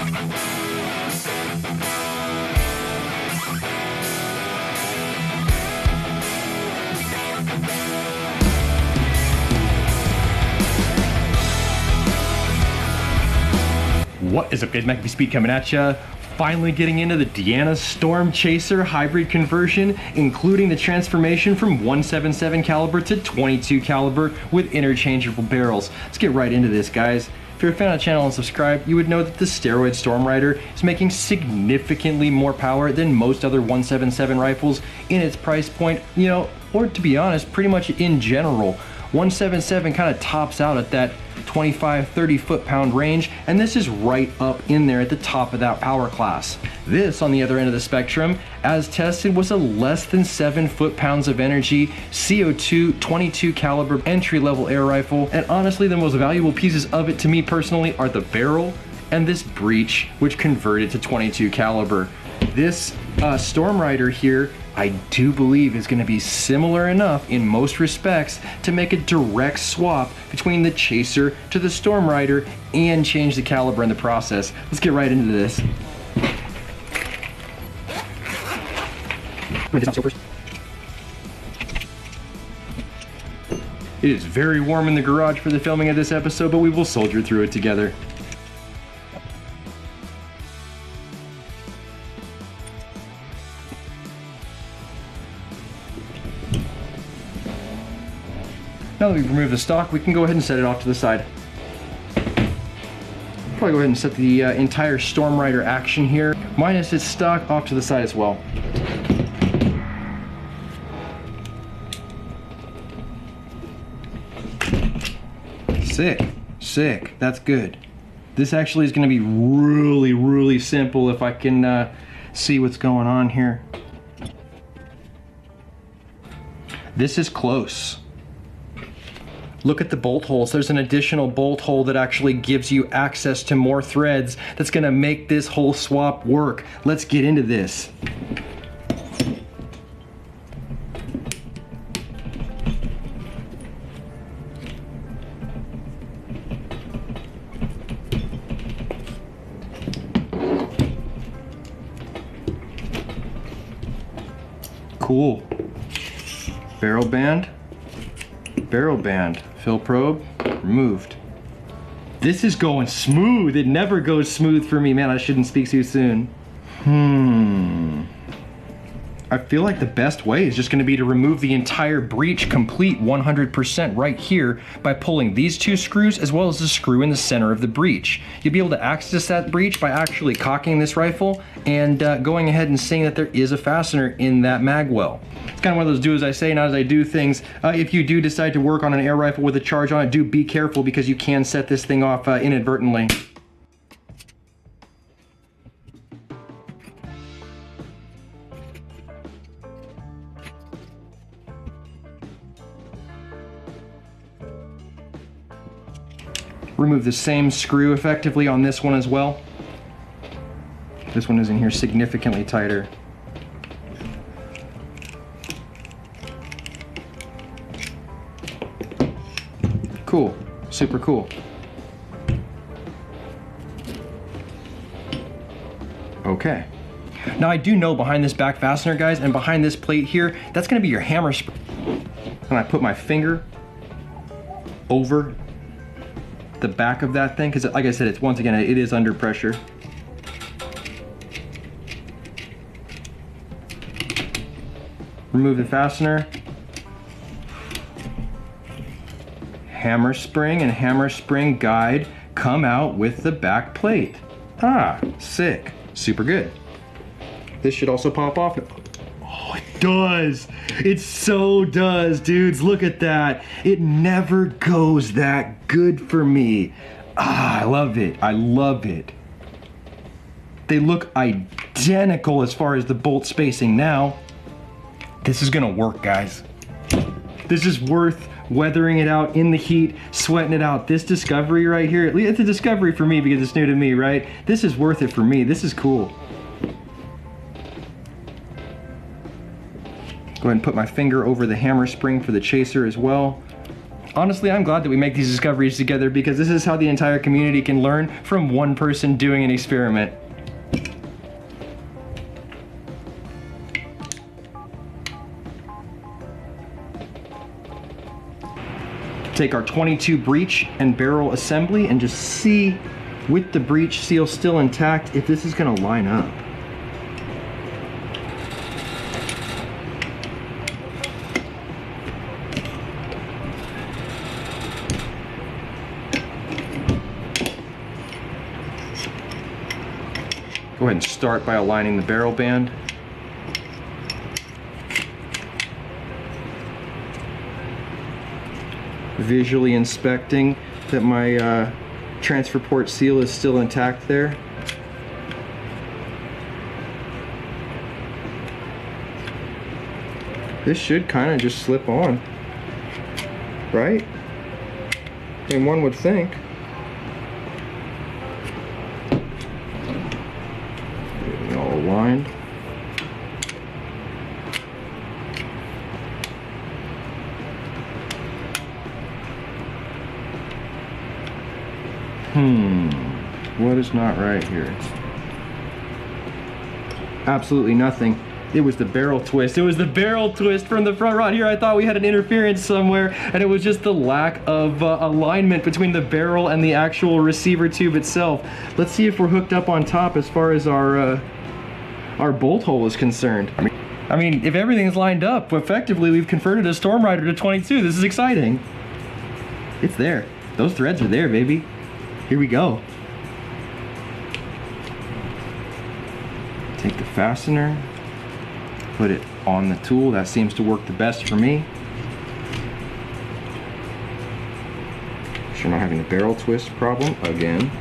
What is up, guys? MACABESPEED coming at ya. Finally getting into the Deanna Storm Chaser hybrid conversion, including the transformation from 177 caliber to 22 caliber with interchangeable barrels. Let's get right into this, guys. If you're a fan of the channel and subscribe, you would know that the steroid Stormrider is making significantly more power than most other 177 rifles in its price point, you know, or to be honest, pretty much in general. 177 kind of tops out at that 25-30 foot-pound range, and this is right up in there at the top of that power class. This, on the other end of the spectrum, as tested, was a less than 7 foot-pounds of energy CO2 22 caliber entry-level air rifle, and honestly the most valuable pieces of it to me personally are the barrel and this breech, which converted to 22 caliber. This Stormrider here, I do believe, is going to be similar enough in most respects to make a direct swap between the Chaser to the Stormrider and change the caliber in the process. Let's get right into this. It is very warm in the garage for the filming of this episode, but we will soldier through it together. Now that we've removed the stock, we can go ahead and set it off to the side. Probably go ahead and set the entire Stormrider action here, minus its stock, off to the side as well. Sick, sick, that's good. This actually is going to be really simple if I can see what's going on here. This is close. Look at the bolt holes. There's an additional bolt hole that actually gives you access to more threads that's gonna make this whole swap work. Let's get into this. Cool. Barrel band. Barrel band. Fill probe, removed. This is going smooth. It never goes smooth for me. Man, I shouldn't speak too soon. I feel like the best way is just going to be to remove the entire breech complete 100% right here by pulling these two screws as well as the screw in the center of the breech. You'll be able to access that breech by actually cocking this rifle and going ahead and seeing that there is a fastener in that mag well. It's kind of one of those do as I say, not as I do things. If you do decide to work on an air rifle with a charge on it, do be careful because you can set this thing off inadvertently. Remove the same screw effectively on this one as well. This one is in here significantly tighter. Cool, super cool. Okay. Now I do know behind this back fastener, guys, and behind this plate here, that's gonna be your hammer spring. And I put my finger over the back of that thing, because like I said, it's once again, it is under pressure. Remove the fastener. Hammer spring and hammer spring guide come out with the back plate. Ah, sick. Super good. This should also pop off. Oh, it does. It so does, dudes. Look at that. It never goes that good for me. Ah, I love it. I love it. They look identical as far as the bolt spacing now. This is gonna work, guys. This is worth weathering it out in the heat, sweating it out. This discovery right here, it's a discovery for me because it's new to me, right? This is worth it for me. This is cool. Go ahead and put my finger over the hammer spring for the Chaser as well. Honestly, I'm glad that we make these discoveries together, because this is how the entire community can learn from one person doing an experiment. Take our 22 breech and barrel assembly and just see, with the breech seal still intact, if this is going to line up. Go ahead and start by aligning the barrel band. Visually inspecting that my transfer port seal is still intact there. This should kind of just slip on, right? And one would think. All aligned. What is not right here? Absolutely nothing. It was the barrel twist. It was the barrel twist from the front rod. Here I thought we had an interference somewhere, and it was just the lack of alignment between the barrel and the actual receiver tube itself. Let's see if we're hooked up on top as far as our bolt hole is concerned. I mean, if everything's lined up, effectively we've converted a Stormrider to 22. This is exciting. It's there. Those threads are there, baby. Here we go. Take the fastener, put it on the tool. That seems to work the best for me. Sure, not having a barrel twist problem again.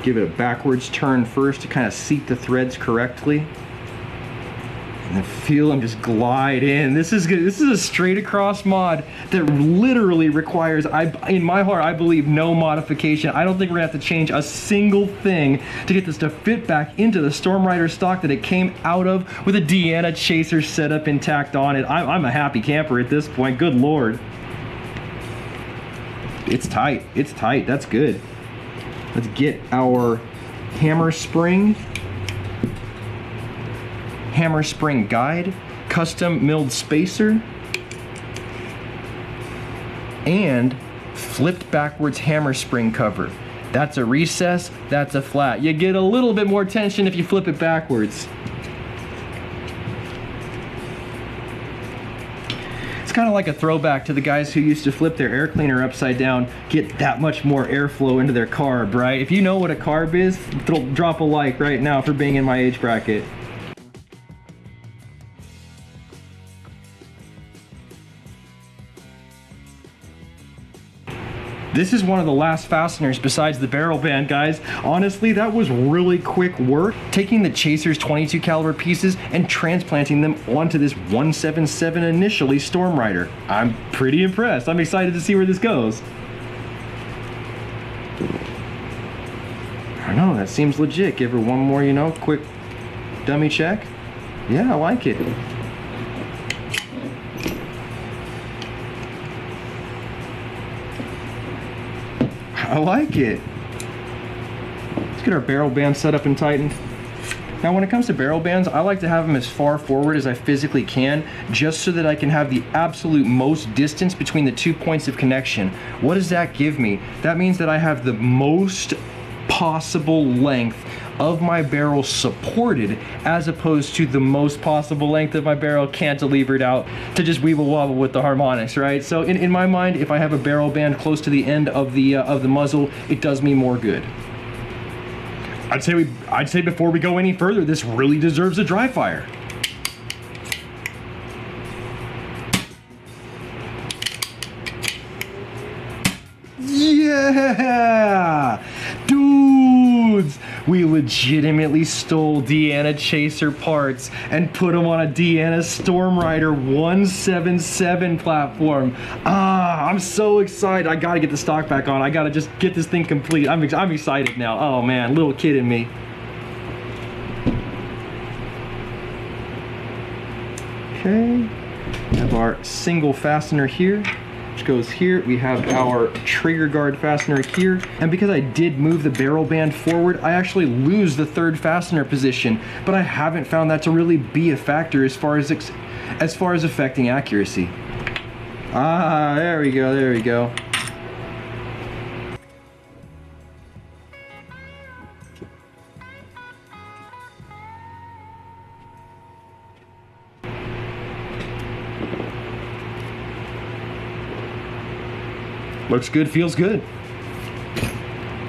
Give it a backwards turn first to kind of seat the threads correctly. And then feel them just glide in. This is good. This is a straight across mod that literally requires, in my heart, I believe, no modification. I don't think we're gonna have to change a single thing to get this to fit back into the Stormrider stock that it came out of, with a Deanna chaser setup intact on it. I'm a happy camper at this point. Good Lord. It's tight. It's tight. That's good. Let's get our hammer spring guide, custom milled spacer, and flipped backwards hammer spring cover. That's a recess, that's a flat. You get a little bit more tension if you flip it backwards. It's kind of like a throwback to the guys who used to flip their air cleaner upside down, get that much more airflow into their carb, right? If you know what a carb is, drop a like right now for being in my age bracket. This is one of the last fasteners besides the barrel band, guys. Honestly, that was really quick work. Taking the Chaser's 22 caliber pieces and transplanting them onto this 177 initially Stormrider. I'm pretty impressed. I'm excited to see where this goes. I don't know, that seems legit. Give her one more, you know, quick dummy check. Yeah, I like it. I like it. Let's get our barrel band set up and tightened. Now when it comes to barrel bands, I like to have them as far forward as I physically can, just so that I can have the absolute most distance between the 2 points of connection. What does that give me? That means that I have the most possible length of my barrel supported, as opposed to the most possible length of my barrel cantilevered out to just weeble wobble with the harmonics, right? So in my mind, if I have a barrel band close to the end of the muzzle, it does me more good. I'd say before we go any further, this really deserves a dry fire. Yeah! Dudes! We legitimately stole Deanna Chaser parts and put them on a Deanna Stormrider 177 platform. I'm so excited. I gotta get the stock back on. I gotta just get this thing complete. I'm excited now. Oh man, little kid in me. Okay, we have our single fastener here, which goes here. We have our trigger guard fastener here, and because I did move the barrel band forward, I actually lose the third fastener position, but I haven't found that to really be a factor as far as affecting accuracy. Ah, there we go, there we go. Looks good, feels good.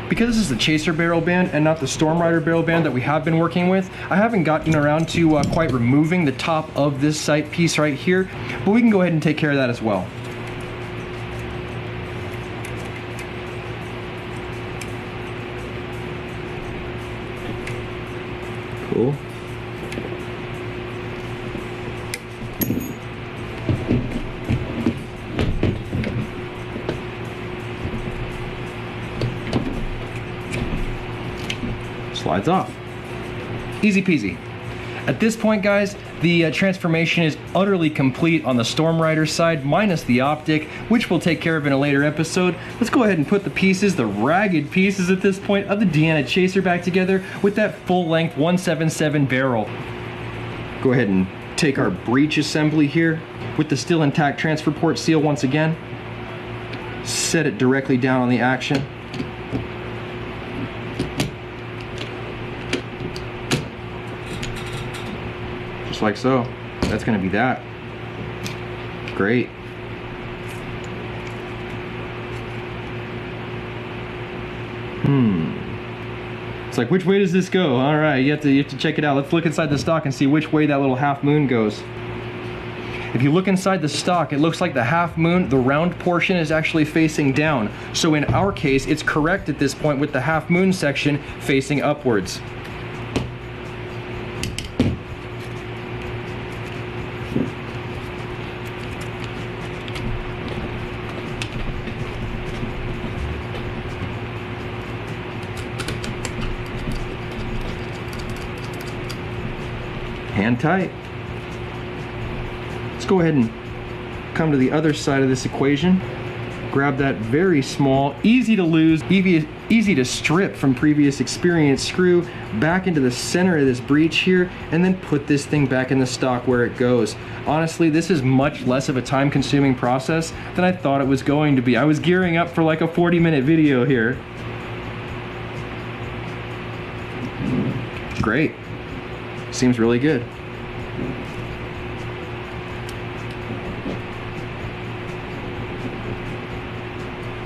Because this is the Chaser barrel band and not the Stormrider barrel band that we have been working with, I haven't gotten around to quite removing the top of this sight piece right here, but we can go ahead and take care of that as well. Cool. Slides off. Easy peasy. At this point, guys, the transformation is utterly complete on the Stormrider side, minus the optic, which we'll take care of in a later episode. Let's go ahead and put the pieces, the ragged pieces at this point, of the Deanna Chaser back together with that full-length 177 barrel. Go ahead and take our breech assembly here with the still intact transfer port seal once again. Set it directly down on the action. Just like so. That's going to be that. Great. It's like, which way does this go? All right, you have to check it out. Let's look inside the stock and see which way that little half moon goes. If you look inside the stock, it looks like the half moon, the round portion, is actually facing down. So in our case, it's correct at this point with the half moon section facing upwards. Hand tight. Let's go ahead and come to the other side of this equation. Grab that very small, easy to lose, easy to strip from previous experience screw back into the center of this breech here, and then put this thing back in the stock where it goes. Honestly, this is much less of a time-consuming process than I thought it was going to be. I was gearing up for like a 40-minute video here. Great. Seems really good.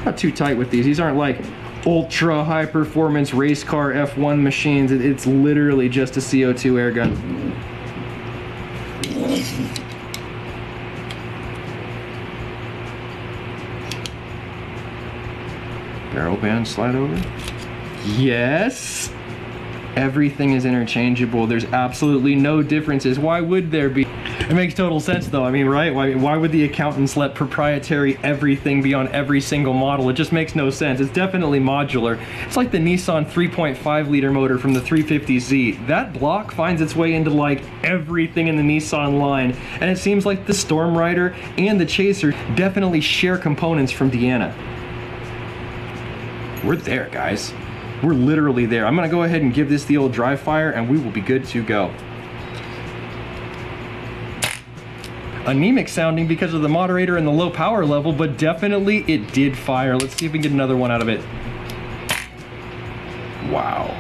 Not too tight with these. These aren't like ultra high performance race car F1 machines. It's literally just a CO2 air gun. Barrel band slide over. Yes! Everything is interchangeable. There's absolutely no differences. Why would there be? It makes total sense though. I mean, right? Why would the accountants let proprietary everything be on every single model? It just makes no sense. It's definitely modular. It's like the Nissan 3.5 liter motor from the 350Z. That block finds its way into like everything in the Nissan line. And it seems like the Stormrider and the Chaser definitely share components from Deanna. We're there, guys. We're literally there. I'm gonna go ahead and give this the old dry fire and we will be good to go. Anemic sounding because of the moderator and the low power level, but definitely it did fire. Let's see if we can get another one out of it. Wow.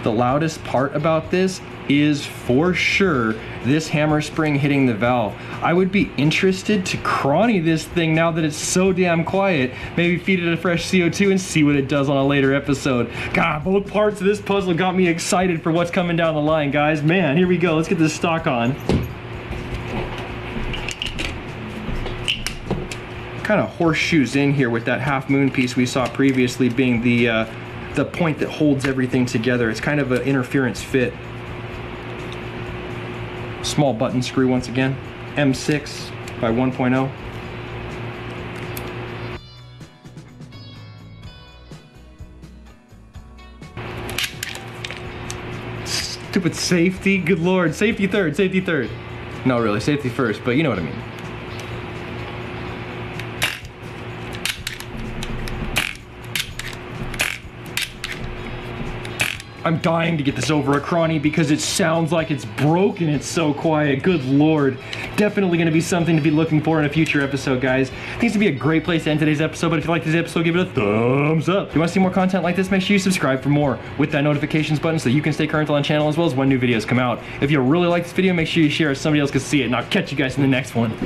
The loudest part about this is for sure this hammer spring hitting the valve. I would be interested to cranny this thing now that it's so damn quiet. Maybe feed it a fresh CO2 and see what it does on a later episode. God, both parts of this puzzle got me excited for what's coming down the line, guys. Man, here we go. Let's get this stock on. Kind of horseshoes in here with that half moon piece we saw previously being the point that holds everything together. It's kind of an interference fit. Small button screw once again, M6 by 1.0. Stupid safety, good lord. Safety third, safety third. No, really, safety first, but you know what I mean. I'm dying to get this over a crawny because it sounds like it's broken. It's so quiet. Good Lord. Definitely going to be something to be looking for in a future episode, guys. Seems to be a great place to end today's episode, but if you like this episode, give it a thumbs up. If you want to see more content like this, make sure you subscribe for more with that notifications button so you can stay current on the channel as well as when new videos come out. If you really like this video, make sure you share it so somebody else can see it, and I'll catch you guys in the next one.